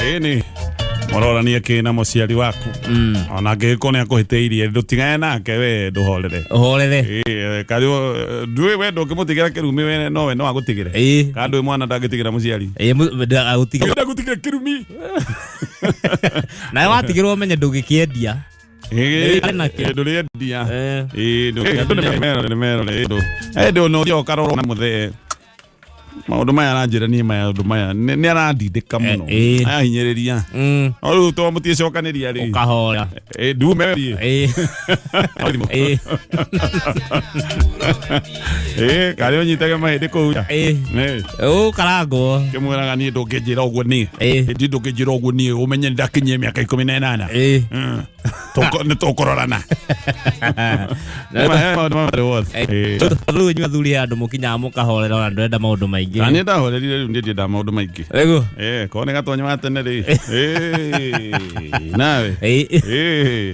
Ni mororania kina muciari waku ona ngikone akuhiteirie ndutigane nake we nduhorere kario ndui we ndukimutigira kirumi we no agutigire kandu mwana ndagitigira muciari ndagutigira kirumi na watigirwo menye ndugikiendia nduriendia ndo no dio karoro na muthe maundu maya aranjira ni maundu maya ni arandindika muno ahinyiriria riu to mutie cokaniria ri ukahora ndume kari onyitage mahindi kuu karango kimwiraga ni ndungijira uguo ni ndungijira uguo ni umenye ndakinyie miaka 18 ni tukurorana riu nyua thuri andu mukinya mukahorera ona ndenda maundu maingi ani ndahorerire riu ndenda maundu maingi ego kone gatonya watene ri nawe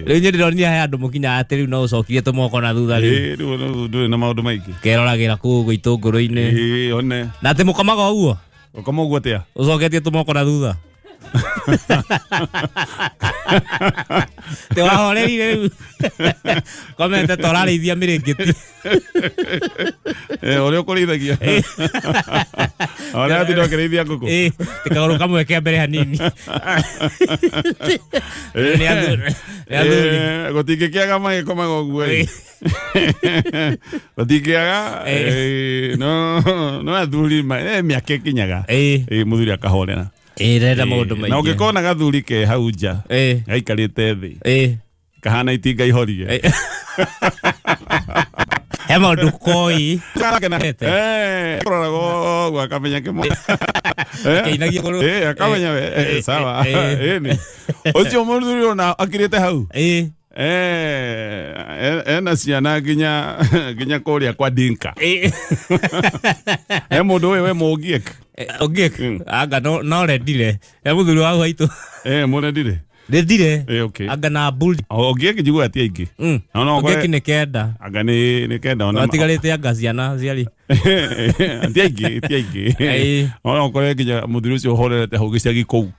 riu ndironi ha andu mukinya ati riu no ucokirie tumoko na thutha riu riu na maundu maingi keroragira kugu itunguru-ini one na ati mukamaga uguo ukama uguo atia ucoketie tumoko na thutha te wahorerire riu komente torarithia mirengeti uri ukurithagia ora ati ndokirithia nguku tikaguru kamwe ke mbere hanini gutikiaga magikomaga uguo gutikiaga no athuri miaka ikinyaga muthuri akahorera renda maundu maingi na ungikona gathuri ke hau nja gaikarite thi kahana itinga ihorie he maundu koi korago akamenya kimwe keinagia kuru akamenya we sawa ni ucio muthuri ona akirite hau ena ciana ginya kuria kwa dinka mundu we mugiek anga no rendire muthuri wa waitu murendire rendire okay anga na bully ogiek njigua atia ingi no ogiek ni kenda anga ni kenda ona atigarite anga ciana ciari atia ingi ona kore ginya muthuri ucio horerete hau giciagi kou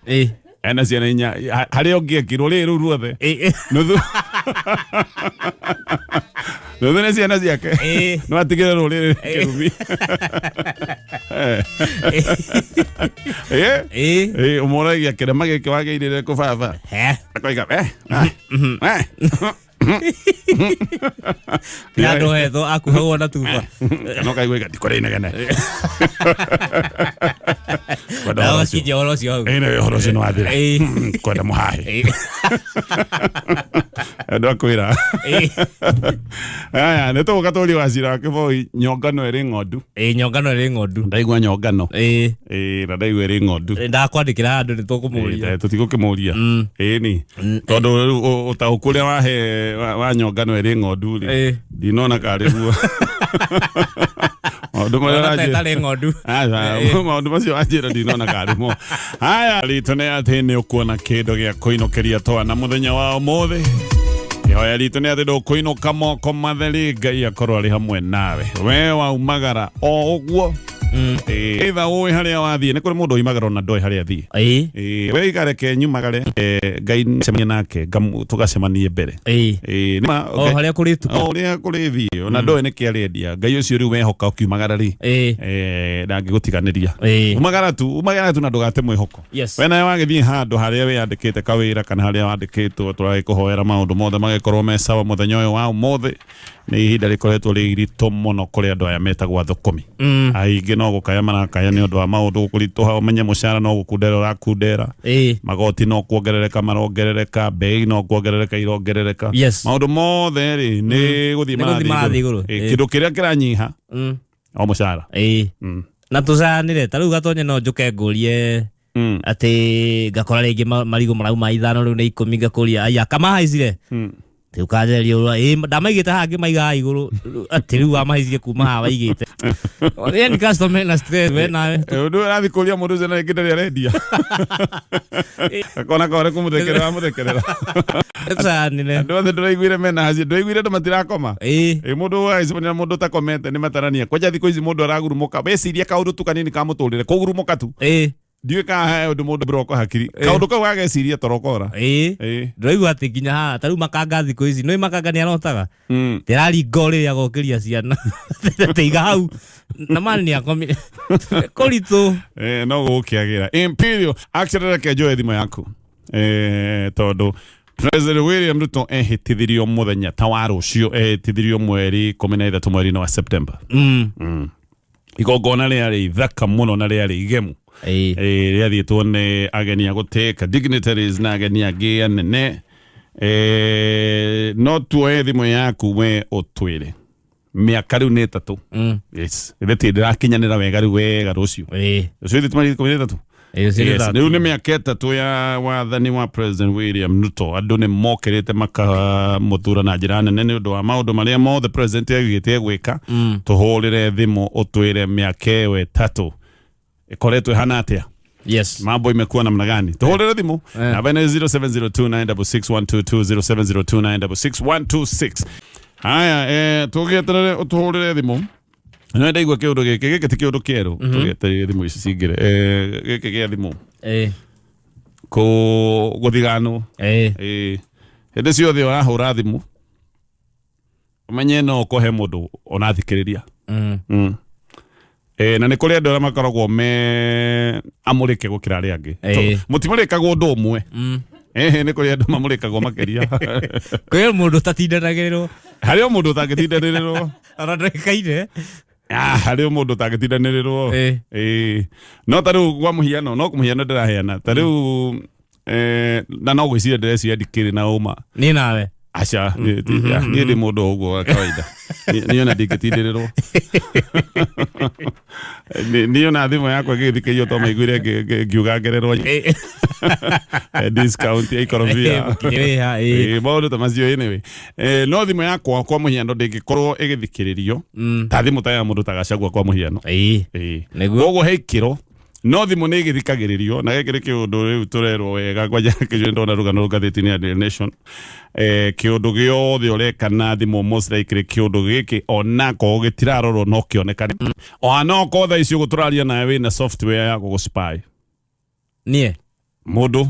ena ciana inya hari ogiek ruri ruothe nuthu nuthu ciana ciake no atigire ruri kirumi umoragia kirema giki wageirire kubaba akoiga Nado hetho akuhagwo na tuba no kaigwe gatikore inegene Dawa kije orocio hau ene orocio no athira kwenda muhahe ndo kwira aya neto gatori wacira kiboi nyongano iri ng'ondu nyongano iri ng'ondu ndaigwa nyongano na ndaigwa iri ng'ondu ndakwandikira andu nitukumuria tutikukimuria ni tondu utaukuria wahe wa nyongano iri ng'ondu ri ndinona kari guo maundu maria ng'ondu maundu macio anjira ndinona kari mo haya ritone ati ni ukuona kindu gia kuinokeria twana muthenya wa umuthi ihoya ritu ni ati ndukuinuka moko matheri Ngai akorwo ari hamwe nawe we waumagara o uguo either uwi haria wathie ni kuri mundu oimagara na ndoi haria athie we igareke nyumagare Ngai nicemanie nake tugacemanie mbere haria kuritu haria kurithie ona ndoi ni kiarendia Ngai ucio riu wehoka ukiumagara ri ndangigutiganiria umagara tu na ndugate mwihoko we nawe wagithie handu haria wiyandikite kawira kana haria wandikitwo turagikuhoera maundu mothe magikorwo me sawa muthenya uyu wa umuthi ni ihinda rikoretwo ri irito muno kuri andu aya metagwa thukumi aingi no gukaya marakaya ni undu wa maundu gukurituha umenye mucara no gukundera urakundera magoti no kuongerereka marongerereka bei no kuongerereka irongerereka maundu mothe ri ni guthii marathi iguru kindu kiria kiranyiha o mucara na tucanire ta riu gatonye no njuke ngurie ati ngakora ringi marigo marauma 5 riu ni 10 ngakuria aya kama haicire tukajerio ndamaigite hangi maiga iguru ati riu amaicie kuma ha waigite ni customer na stress we nawe ndu arathi kuria mundu zena ikinde rendia akona kore kumuthekerera tsanine ndu othe ndiraiguire mena haci ndiraiguire ndu matirakoma mundu aicemania mundu takomete ni matarania kwaja thiko ici mundu aragurumuka beciria kaundu tu kanini ka muturire kugurumuka tu ndiwe ka undu mundu broko hakiri kaundu kau ageciria torokora ndiraigua ati nginya ha taru makanga thiko ici no makanga ni arotaga tirari ngori ya gokiria ciana teiga hau na mani ni akomi kolito no gukiagira Imperial actually ke joe thimo yaku tondu President William Ruto ehitithirio muthenya ta wa rucio ehitithirio mweri 13 mweri wa September igongona riari thaka muno na riari igemu riathitwo ni ageni a guteka dignitaries na ageni angi anene no tuoe thimo yaku we utwire miaka riu ni 3 yes itheti ndirakinyanira wega riu wega rucio rucio thitumari 13 riu ni miaka 3 ya wathani wa President William Ruto andu ni mokirite makamuthura na njira nene ni undu wa maundu maria mothe president agite gwika tuhurire thimo utwire miaka we 3 ikoretwe hana atia yes mambo imekuwa namna gani tuhurire thimo na bana 0702966122 0702966126 haya tugeterere tuhurire thimo na ndaigwa kiundu giki ti kiundu kieru tugeterere thimo ici cingire giki gia thimo ko guthigano hende ciothe urahura thimo umenye no kohe mundu onathikiriria na ni kuri andu aria makoragwo me amurike gukira aria angi mutimurikagwo undu umwe ni kuri andu mamurikagwo makiria kwi mundu tatindanagirirwo hari mundu utangitindanirirwo arandikaire hari mundu utangitindanirirwo no tariu gwa muhiano no kumuhiano ndiraheana tariu na no gwiciria ndireciria ndikiri na uma ni nawe acha ni ndi mundu uguo wa kawaida ni ona ndingitindirirwo ni ona thimo yakwa githikio to maiguire ngiuga ngererwo discount economia maundu ta macio anyway no thimo yakwa kwa muhiano ndingikorwo igithikiririo ta thimo ta ya mundu ta Gachagua kwa muhiano niguo heikiro no thimo ni igithikagiririo na gikiri kiundu riu turerwo wega kwa jake ndona rugano gatheti ni Daily Nation kiundu giothe urekana thimo most likely kiundu giki ona ko gitirarorwo no kionekane ona ko tha icio guturaria nawe na software ya guspy nie mundu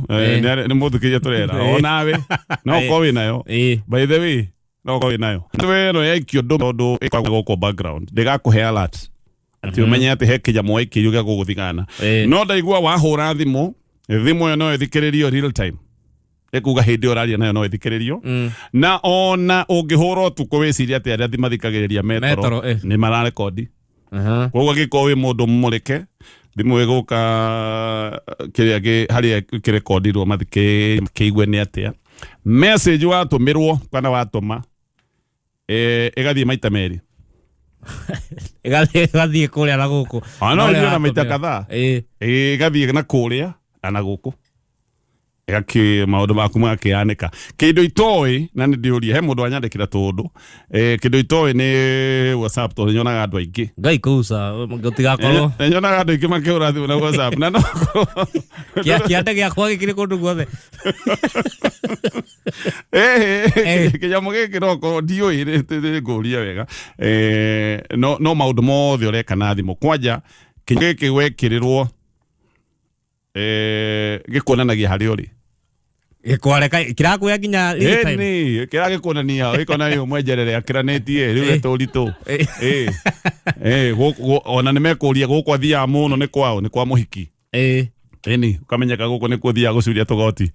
ni mundu kija turera onawe no ko wi nayo by the way no ko wi nayo we no yakio ndu ikagwo ko background ndigakuhe alert ati umenye ati hekija mwa ikiyuga guguthigana no ndaigua wahura thimo yo no ithikiririo real time ekuga hindi oraria nayo no ithikiririo na ona ungihura tuko wiciria ati aria thimathikagiriria metro ni mara record koguo giko wi mundu mumurike thimo iguka kiria haria kirekordirwo mathike kiigwe ni atia message watumirwo kana watuma igathie maita meri igathie kuria na guku no ndio na maita kadhaa igathie na kuria ana guku gaki maundu maku makianika kindu itoi na ni ndiuria he mundu anyandikira tundu kindu itoi ni WhatsApp to nyonaga andu aingi ngai kuusa gutigakorwo nyonaga andu aingi makiura thimu na WhatsApp na no kiande giakwa gikiri kundu guothe kinyamo giki roko ndiui nguria wega no maundu mothe urekana thimu kwanja giki wekirirwo gikuonanagia hari uri gikwareka kirakuya nginya ni kiragikuonania ikona yo mwenjerere akiranetie riu eturitu ona nimekuria guku athia muno ni kwao ni kwa muhiki ni ukamenyeka guku ni kuthia gucuria tugoti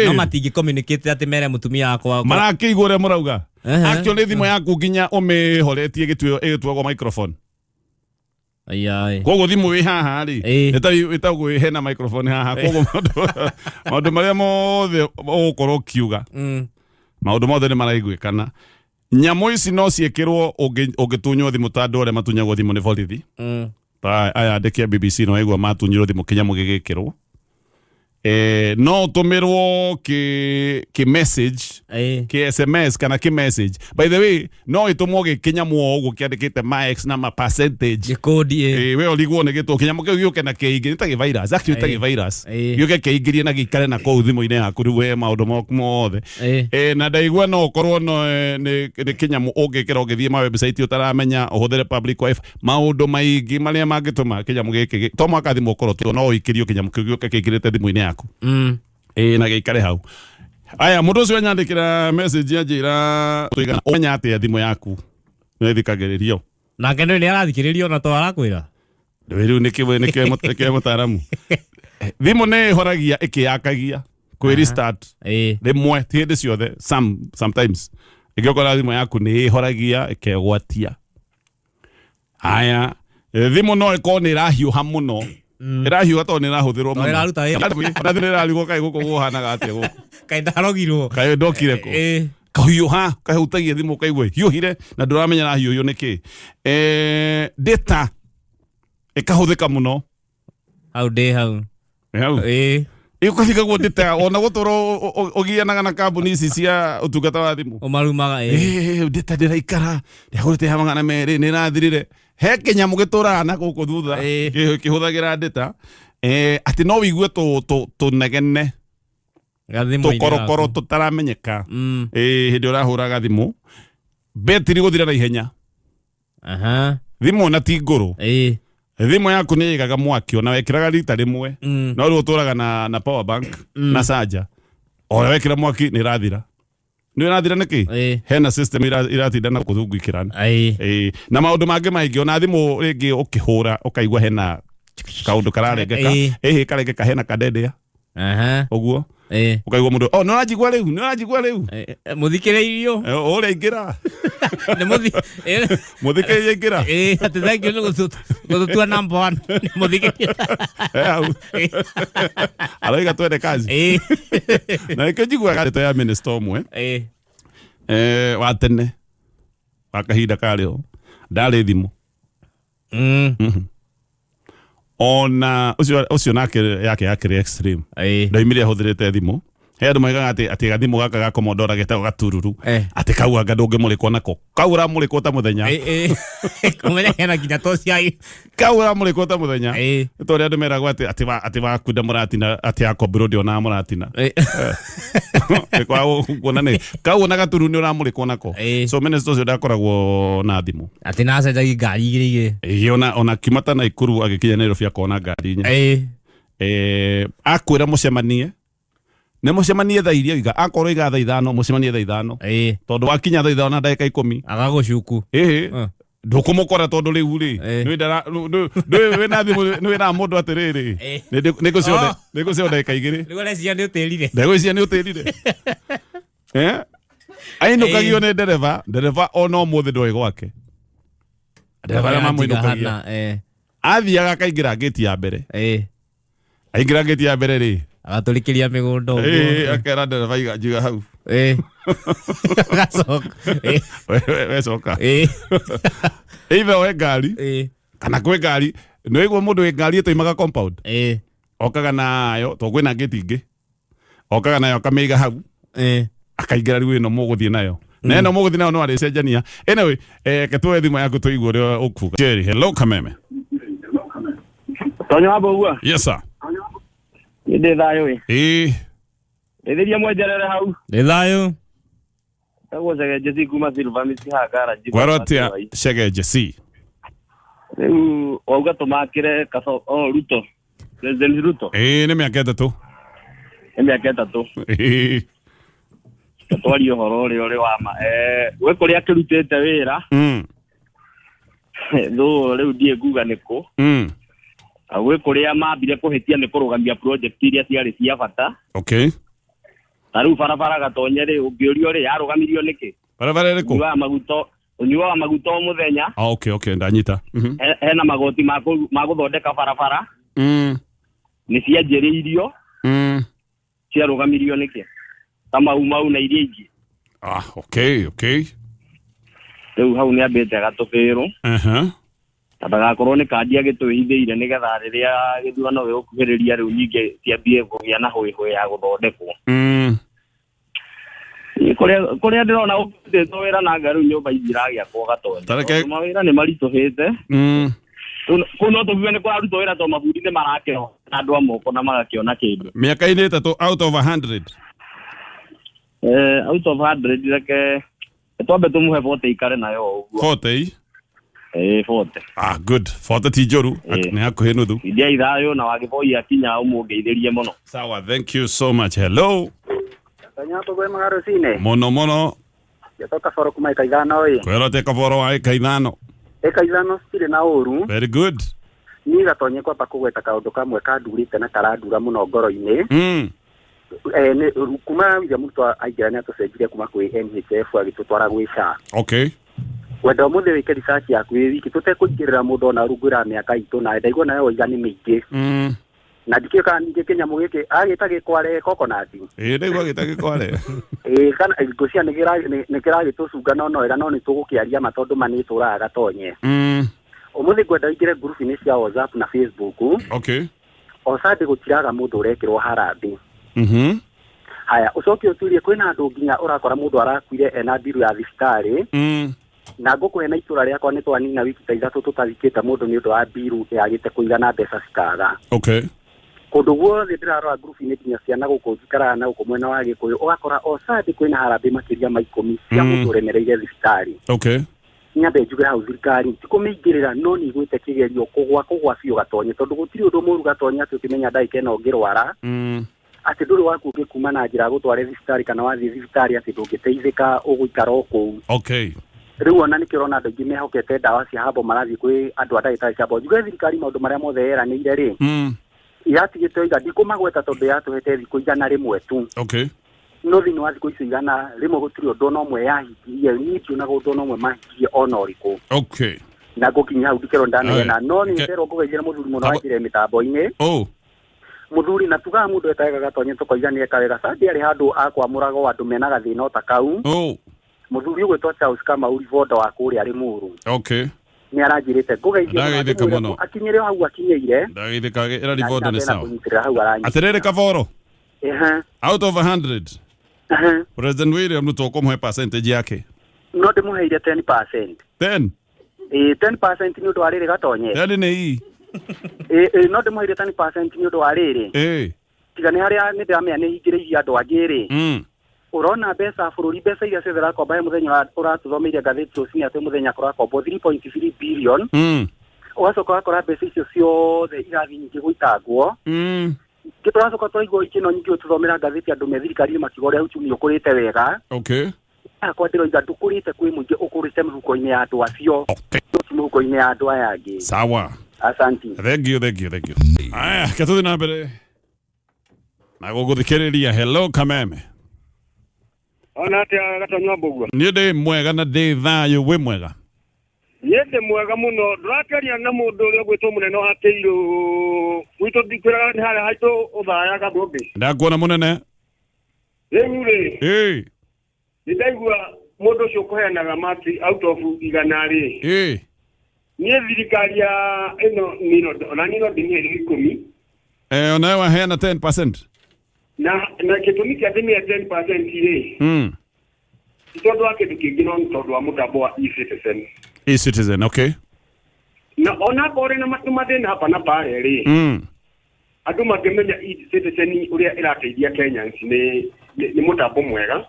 no matingi communicate ati mere mutumia akwa marakiigure murauga actually thimo yaku nginya umihoretie gitwego microphone ai kogo thimu wi haha ri etagwo hena microphone haha kogo maundu maria mothe ukorwo kiuga maundu mothe ni maraiguikana nyamo ici no ciekirwo ungitunywo thimu ta andu aria matunyagwo thimu ni borithi aya andiki BBC no aigua matunyirwo thimu kinyamo gigikirwo no tumirwo ki message ki SMS kana ki message. By the way, no itumwo gikinyamu ogu kiandikite max na ma percentage kodi we oligwo ne gitu kinyamu kiu yuke na keigi ta virus, actually ta virus yuke keigirie na gikare na ko thimu-ine yaku ri we maundu moku mothe na ndaigua no korwo no ni kinyamu ungikira ugithie ma website utaramenya uhuthire public wifi maundu maingi maria mangituma kinyamu giki to mwaka thimu korwo no ikirio kinyamu kiu yuke keigirite thimu-ine yaku na gikare hau. Aya mundu ucio nyandikira message anjira tuigana umenya atia thimu yaku nithikagiririo na kendo ni arathikiririo na to arakwira riu niki mutaramu thimu ni horagia ikiyakagia kwi restart rimwe ti hindi ciothe sometimes igikora thimu yaku ni horagia ikegwatia. Aya thimu no iko ni rahiuha muno irahiuha to ni rahuthirwo muno iraruta na thina iraligwo kai guku guhanaga atia guku kai ndarogirwo kai ndokire ko kahiuha kahutagia thimu kaigwe hiuhire na nduramenya rahiuhio niki data ikahuthika muno hau ikuthika gwo data ona gutoro ugianaga na kambuni ici cia utungata wa thimu umarumaga data ndiraikara ndagurite hamagana meri ni rathirire he kinyamu gituraga na guku thutha kihuthagira data ati no wigue tunegene tukorokoro tutaramenyeka hindi urahuraga thimu betiri guthira na ihenya thimu na ti nguru thimu yaku ni igaga mwaki ona wekiraga rita rimwe no ri uturaga na power bank na charger ora wekira mwaki ni rathira niki hena system iratinda na kuthungu ikirana na maundu mangi maingi ona thimu ringi ukihura ukaigwa hena kaundu kararengeka karengeka hena kadedea uguo ukaigwa mundu no rajigwa riu muthikiririo ore ingira muthikiririo ingira ati thank you gututua number 1 muthikiririo aloiga twende kazi na ikijigwa gato ya minister omwe wa tene wakahinda kario ndari thimu ona ucio nake yake extreme ndaimire huthirite thimu he andu maigaga ati gathimu gaka ga Commodore getagwo gatururu ati kau anga ndungimurikwo nako kau uramurikwo ta muthenya kumenya hena nginya toci ai kau uramurikwo ta muthenya tori andu meragwo ati wakunda muratina ati akombirwo ndio na muratina kwa kuona ni kau na gaturu ni uramurikwo nako so minister ucio ndakoragwo na thimu ati na cenjagi ngari igire ona kimata na ikuru agikinya Nairobi akona ngari nya akwira mucemanie ne mucemanie thaa iria iga akorwo iga thaa 5 mucemanie thaa 5 tondu wakinya thaa 5 na ndagika 10 agagucuku ndukumukora tondu riu ri we na thimu ni na mundu atiriri nigucio ndagika 2 nigurecia ni utirire ainukagio ni ndereva ono muthi ndoi gwake ndereva mamuinukagia athiaga akaingira ngeti ya mbere aingira ngeti ya mbere ri agaturikiria migundo akera ndereva iga hau gacoka we coka either we ngari kana kwe ngari no igwo mundu we ngari etoimaga compound okaga nayo to kwina ngeti ingi okaga nayo akamiga hau akaingira riu ino muguthie nayo na ino muguthie nayo no aricenjania anyway ketwe thimu yaku tuigwo uri ukuga Jerry hello Kameme Tonyo abogwa yes sir ide thayo Ediria mwejerere hau ni thayo tago Chege Jesse kuma Silva misi ha garage kwarotia Chege Jesse riu auga tumakire kaso Ruto President Ruto ni miaka itatu twari uhoro uri wa ma we kuri akirutete wira do riu die guga niko we kuri amambire kuhitia ni kurugamia project iria ciari cia bata okay taru barabara gatonyere ungiorio ri yarugamirio niki barabara iriku unyua maguto muthenya okay ndanyita hena magoti maguthondeka barabara ni cianjiriirio cia rugamirio niki kama umau na iria ingi okay riu hau ni ambite gatukiru ndagakorwo nĩ kandi agĩtũhithĩire nĩgetha rĩrĩa gĩthurano gĩgũkuhĩrĩria rĩu nyingĩ ciambie kũgĩa na hũĩhũ ya gũthondekwo. Kũrĩa ndĩrona ũkĩndĩtwo wĩra na rĩu nyũmba ici iragĩakwo Gatonye. Mawĩra nĩ maritũhĩte. Kũu no tũbiwe nĩ kũrarutwo wĩra to mabundi nĩ marakĩona na andũ a moko na magakĩona kĩndũ. Mĩaka-inĩ 3 out of 100. Out of 100 reke twambe tũmũhe 40 ikare nayo ũguo. 40? 40. Good. 40 ti njũru. Nĩ hakuhĩ nuthu. India ithayo na wagĩboi akinya ũmũngeithĩrie mũno. Sawa, thank you so much. Hello. Kanyato gwe magaro cine. Mono. Yatoka foro kuma eka ithano ĩ. Kwerote kaboro wa eka ithano. Eka ithano cire na ũru. Very good. Ni Gatonye kwamba kũgweta kaũndũ kamwe kandurĩte na karandura mũno ngoro-inĩ. Kuma William Ruto aingĩra nĩ atũcenjirie kuma kwĩ NHF agĩtũtwara gwĩ SHA. Okay. Wenda mũthĩ wĩke research yaku wiki tũtekũingĩrĩra mũndũ ona rungũra mĩaka itũ na ndaigua nayo igani mĩingĩ. Na ndikĩka ningĩ kĩnyamũ gĩkĩ agĩta gĩkware kokonati. Ndaigua gĩta gĩkware. Kana ngũcia nĩ kĩragĩtũcunga no wega no nĩ tũgũkĩaria matondũ manĩtũraga Gatonye. Ũmũthĩ ngwenda ingĩre group-inĩ cia WhatsApp na Facebook. Okay. Osande gũtiraga mũndũ ũrekĩrwo harambĩ. Haya ucoke ũturie kwĩna andũ nginya ũrakora mũndũ arakuire ena mbiru ya thibitarĩ. Na ngũkũhe na itũra rĩakwa nĩ twanina wiki ta ithatũ tũtathikĩte mũndũ nĩ ũndũ wa mbiru yagĩte kũigana mbeca cikaga. Okay. Kũndũ guothe ndĩrarora group-inĩ nginya ciana gũkũ njikaraga na gũkũ mwena wa Gĩkũyũ ũgakora Osande kwĩna harambĩ makĩria ma 10 cia mũndũ ũremereire thibitarĩ. Okay. Nyambe njuge hau thirikari tikũmĩingĩrĩra no nĩ igwĩte kĩgerio kũgwa biũ Gatonye tondũ gũtirĩ ũndũ mũru Gatonye atĩ ũkĩmenya ndagĩka ĩno ngĩrwara. Atĩ ndũrĩ waku ũngĩkuma na njĩra gũtware thibitarĩ kana wathiĩ thibitarĩ atĩ ndũngĩteithĩka ũgũikara o kũu. Okay. Rĩu ona nĩkĩo ũrona andũ aingĩ mehokete ndawa cia habo marathiĩ kwĩ andũ a ndagĩtarĩ cia habo. Njuge thirikari maũndũ marĩa mothe yeranĩire rĩ. Iratigĩte oiga ndikũmagweta tondũ yatũhete thikũ 100 tu. Okay. No thĩinĩ wa thikũ icio 100 rĩmwe gũtirĩ ũndũ ona ũmwe yahingirie niĩ ndionaga ũndũ ona ũmwe mahingirie ona ũrĩkũ. Okay. Na ngũkinya hau ndikerwo ndanegena no nĩ nderwo ngũgeithĩre mũthuri mũno wanjĩre mĩtambo-inĩ. Muthuri na tugaga mũndũ etaga Gatonye tũkoiga nĩ eka wega Sandi arĩ handũ akwamũragwo andũ mena gathĩna ta kau. Muthuri ũgwĩtwo Charles Kamau Rivondo wa kũrĩa Limuru. Okay. Nĩ aranjĩrĩte ngũgeithie akinyĩre hau akinyĩire. Ndagĩthĩka ĩra Rivondo nĩ sawa. Atĩrĩrĩ Kaboro. Out of 100. President William Ruto ũkũmũhe percentage yake. No ndĩmũheire 10%. 10? 10% nĩ ũndũ wa rĩrĩ Gatonye. 10 nĩ ii. No ndĩmũheire 10% nĩ ũndũ wa rĩrĩ. Tiga nĩ harĩa nĩ ndĩramenya nĩ hingĩrĩirie andũ angĩ rĩ. Urona mbeca bũrũri mbeca iria ciothe rakomba he mũthenya ũratũthomeire ngathĩti rũcinĩ atĩ mũthenya kũrakombo 3.3 billion. Ũgacoka ũgakora mbeca icio ciothe irathiĩ nyingĩ gũitangwo. Tũracoka twaigua ikĩno nyingĩ ũtũthomera ngathĩti andũ me thirikari-inĩ makiuga ũrĩa uchumi ũkũrĩte wega. Okay. Akwa ndĩroiga ndũkũrĩte kwĩ mũingĩ ũkũrĩte mĩhuko-inĩ ya andũ acio. Mĩhuko-inĩ ya andũ aya angĩ. Sawa. Asante. Thank you. Aya, ketũthi na mbere. Na gũgũthikĩrĩria. Hello Kameme. Ona atĩa Gatonye Mbũgua. Niĩ ndĩ mwega na ndĩ thayũ wĩ mwega. Niĩ ndĩ mwega mũno ndũrakĩaria na mũndũ ũrĩa ũgwĩtwo mũnene wa Kĩirũ gwitũ ndikwĩraga nĩ harĩa haitũ ũthayaga ndũngĩ. Ndakuona mũnene. Rĩu rĩ. Nĩ ndaigua mũndũ ũcio kũheanaga mati out of 100 rĩ. Niĩ thirikari ya ĩno ona niĩ no ndĩmĩhe 10. Ona waheana 10%. Na gĩtũmi kĩa ndĩmĩhe 10% rĩ. Tondũ wa kĩndũ kĩngĩ no tondũ wa mũtambo wa eCitizen. eCitizen, okay. Na ona kore na mathĩna hapa na pale rĩ. Andũ mangĩmenya eCitizen ũrĩa ĩrateithia Kenyans nĩ mũtambo mwega.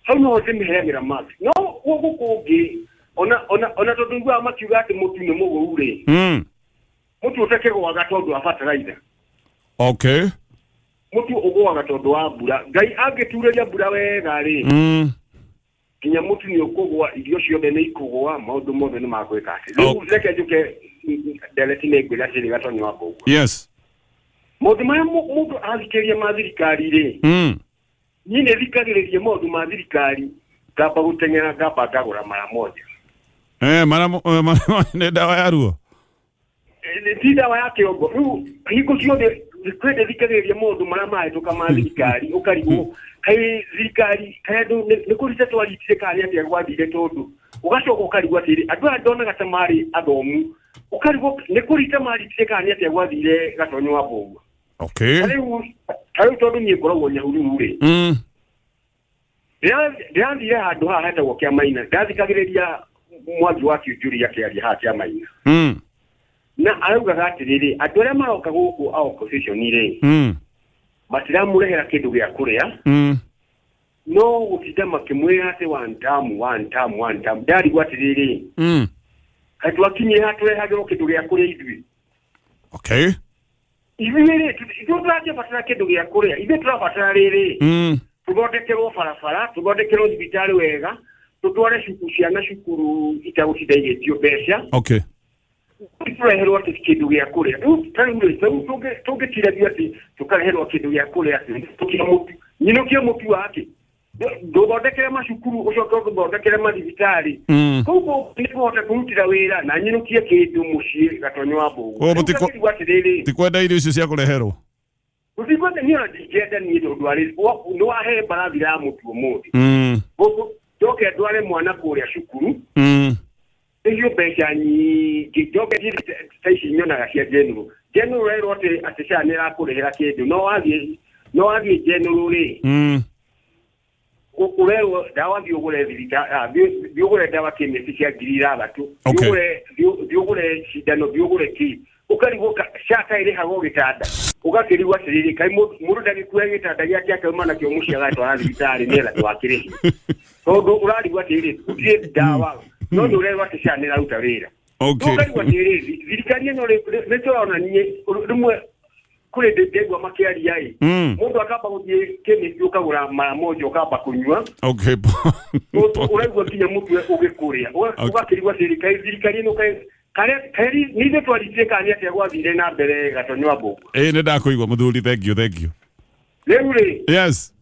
Hau no ndĩmĩheagĩra mati. No gũkũ kũngĩ ona tondũ ngwa makiuga atĩ mũtu nĩ mũgũu rĩ. Mũtu ũtekĩgwaga tondũ wa fertilizer. Okay. Mũtu ũgwaga tondũ wa mbura. Ngai angĩturĩria mbura wega rĩ. Kinya mũtu nĩ ũkũgwa irio ciothe nĩ ikũgwa maũndũ mothe nĩ magwĩka atĩ. Rĩu reke njuke ndereti nĩ ngwĩra cirĩ Gatonye Mbũgua. Yes. Maũndũ marĩa mũndũ athikĩrĩria ma thirikari rĩ. Niĩ nĩ thikagĩrĩria maũndũ ma thirikari ngamba gũteng'era ngamba ngagũra mara moja. Nĩ ndawa ya ruo. Ti ndawa ya kĩongo. Rĩu hingo ciothe kwende thikagĩrĩria maũndũ marĩa mahĩtũka ma thirikari ũkarigwo kaĩ thirikari kaĩ andũ nĩ kũrĩte twaritire kana atĩa gwathire tondũ ugacoka ukarigwa tiri andu andona gatamari athomu ukarigwa ne kurita mari tekania te gwathire gatonyo wapo. Okay. Kari tondu ni ngoragwo nyahuru ri. Ndiathire handu haha hetagwo Kiamaina ndathikagiriria mwangi wa kiujuria kiaria haha Kiamaina. Na araugaga atiriri andu aria maroka guku a opposition ri matiramurehera kindu gia kuria no gutida makimwira ati one time ndari gwatiriri katu akinye hatwe hagero kindu gia kuria ithui. Okay. Ibiri tuturaje batara kindu gia kuria ibe turabatara riri tugotekerwo barabara tugotekerwo thibitari wega tutware ciana cukuru itagutithaigetio mbeca. Okay. Tureherwo ati kindu gia kuria tugitiragia ati tukareherwo kindu gia kuria ati tukimutu nyinokia mutu wake dogodekere macukuru ucoka kugodekere mathibitari kuko nikuhota kumutira wira na nyinokia kindu mucii gatonyo wabu tikwenda irio icio cia kureherwo utikwenda niona digenda ni ndwari no ahe barathira ya mutu umuthi joke ndware mwana kuria cukuru iyo beca nyingi joke taici nyonaga cia general rero atisha nira kurehera kindu no athie general ri ukurero dawa biogure thirika biogure dawa kimesi cia girira batu biogure shidano biogure ki ukarigoka shaka ile hago gitanda ugakiriwa siriri kai muru ndagikuya gitanda gia kyake umana kyo mushiaga twara thibitari nela twakirihi tondu urarigwa tiri utie dawa no nurero atisha nira ruta wira. Okay. Ukariwa tiri thirikari no retona nye rumwe kule ndegwa makiari yai mundu akaba guthie kemisi ukagura mara moja ukaba kunywa. Okay. Uragwa kinya mutu ugikuria ugakirigwa thirikari no kari nize twaritie kania tia gwathire na mbere gatonyo wabu. Ne ndakuigwa muthuri thank you. Leure. Yes.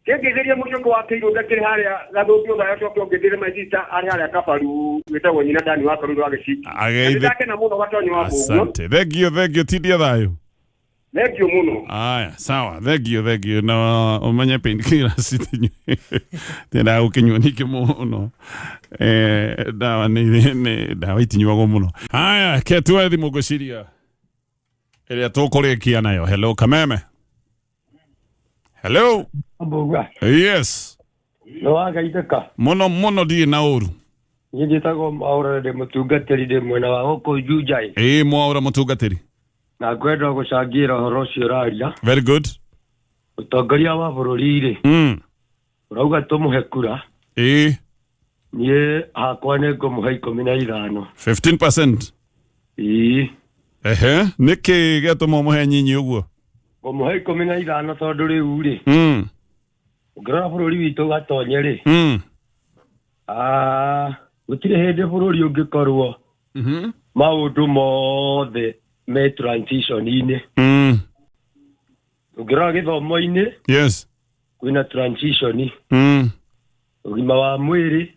Kegezeria mucoko wa kiru ndakire haria gathobio ga yacoko ngedire majita haria kaparu wetagwo nyina dani wa karu wa giciki. Ndake na muno gatonyo wabu. Asante. Thank you tidia thayo. Thank you muno. Aya, sawa. Thank you. Na umanye painkiller sitinyu. Tena ukinywa niki muno. Dawa ni dawa itinywa muno. Aya, ketwe thimu guciria. Ile tukurekia nayo. Hello Kameme. Hello. Ambuga. Yes. No agaiteka. Mono di nauru. Njitago aura de mutungateri de mwena wa hoko Jujai. Mwaura mutungateri. Na kwenda gucangira horo cio raria. Very good. Utongoria wa bururi ri. Urauga tumuhe kura. Nie hakwa ne ngumuhe 15. 15%. Niki gatuma muhe nyinyi uguo. Ngumuhe 15 tondu riu ri. Ngora bururi witu gatonye ri. Gutire hende bururi ungikorwo. Maundu mothe me transition ine. Ugira githomo ine. Yes. Kwina transition. Ugima wa mwiri.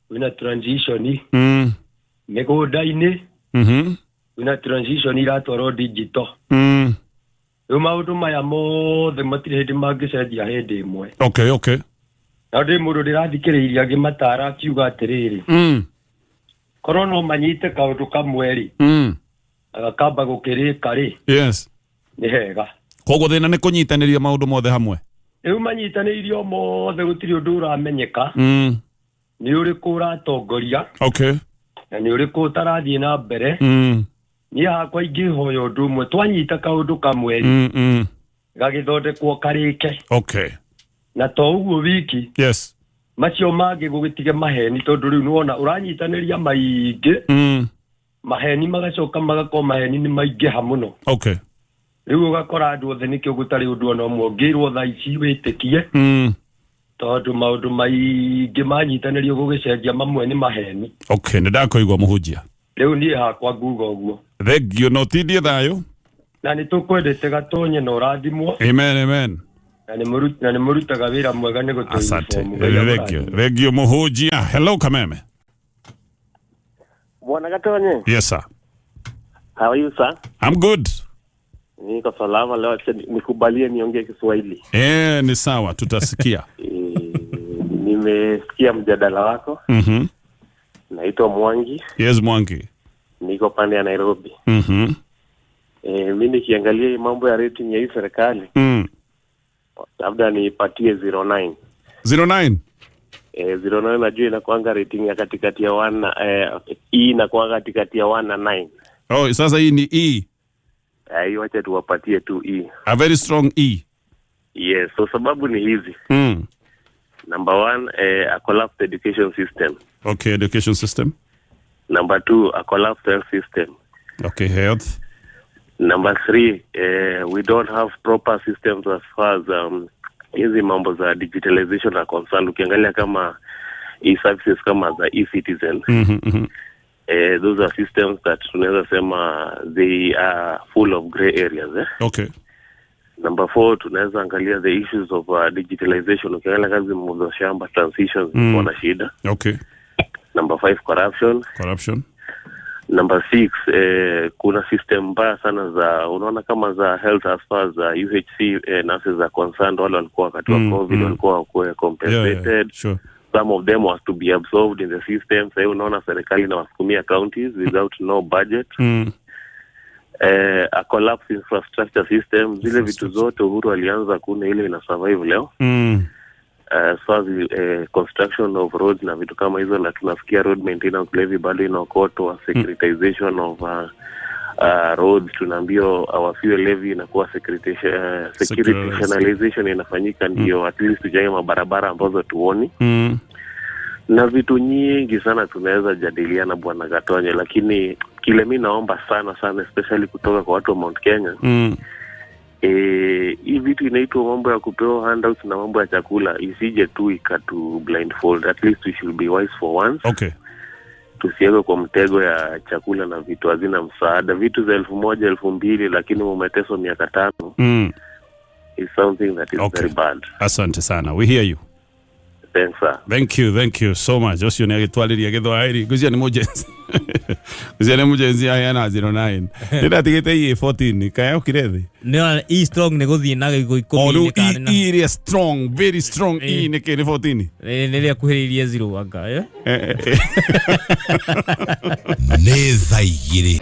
Kwina transition. Migunda ine. Kwina transition iratwaro digital. Maundu maya mothe matire hindi mangicenjia hindi imwe. Okay. Na ndi mundu ndirathikiriria ngimatara kiuga atiriri. Korwo no manyite kaundu kamwe ri. Agakamba gukirika ri. Yes. Ni hega. Koguo thina ni kunyitaniria maundu mothe hamwe. Riu manyitanirio mothe gutiri undu uramenyeka. Ni uriku uratongoria. Okay. Na ni uriku utarathie na mbere. Ni hakwa ingihoya undu umwe twanyita kaundu kamwe ri. Gagithondekwo karike. Okay. Na to uguo wiki. Yes. Macio mangi gugitige maheni tondu riu nuona uranyitaniria maingi. Maheni magacoka magako maheni ni maingiha muno. Okay. Riu ugakora andu othe nikio gutari undu ona umwe ngirwo tha ici witikie. Tondu maundu maingi manyitanirio gugicenjia mamwe ni maheni. Okay, ndakoigwa muhunjia. Riu nie hakwa nguga uguo. Thank you, no tidie thayo. Na ni tukwendete gatonye no rathimwo. Amen. Na ni murutaga wira mwega ni gutuithia. Asante. Thank you muhunjia. Hello Kameme. Bwana Gatonye. Yes sir. How are you sir? I'm good. Niko salama leo, nikubalie niongee Kiswahili. Ni sawa, tutasikia. Nimesikia mjadala wako. Naitwa Mwangi. Yes, Mwangi. Niko pande ya Nairobi. Mimi nikiangalia hii mambo ya rating ya hii serikali. Labda nipatie 09. 09? 09 najua inakuanga rating ya katikati ya 1 E inakuanga katikati ya 1 na 9. Oh, sasa hii ni E. Hiyo acha tuwapatie tu E. A very strong E. Yes, so sababu ni hizi. Number 1, a collapsed education system. Okay, education system. Number 2, a collapsed health system. Okay, health. Number 3, we don't have proper systems as far as hizi mambo za digitalization are concerned. Ukiangalia kama e-services kama za e-citizen. Those are systems that tunaweza sema they are full of gray areas. Okay. Number 4, tunaweza angalia the issues of digitalization. Ukiangalia kazi mmoja shamba transitions wana shida. Okay. Number 5, corruption. Number 6, kuna system mbaya sana za unaona kama za health as far as UHC nurses are concerned. Wale walikuwa wakati wa COVID walikuwa compensated. Yeah, sure. Some of them was to be absorbed in the system. Sasa unaona serikali na wasukumia counties without no budget. A collapse infrastructure system. Zile vitu zote Uhuru alianza kuna ile ina survive leo. So construction of roads na vitu kama hizo, na tunasikia road maintenance levy bado inaokotwa. Securitization of roads, tunaambia our fuel levy inakuwa securitizationalization inafanyika, ndio at least tujaye mabarabara ambazo tuoni. Na vitu nyingi sana tunaweza jadiliana bwana Gatonye, lakini kile mimi naomba sana especially kutoka kwa watu wa Mount Kenya, hii vitu inaitwa mambo ya kupewa handouts na mambo ya chakula isije tu ikatu blindfold. At least we should be wise for once. Okay. Tusiwe kwa mtego ya chakula na vitu hazina msaada. Vitu za 1,000, 2,000 lakini umeteswa miaka 5. Is something that is very bad. Asante sana. We hear you. Thanks, sir. Thank you so much. Osio ni agitwaliria githwairi. Guzia ni mujenzi. Guzia ni mujenzi aya na 09. Ndira tigite ye 14 kaya ukirethi. No, e strong ne guthie na giko 10 kana. E is strong, very strong e ne ke 14. Nilia kuhiririe 0 anga, ne zaigire.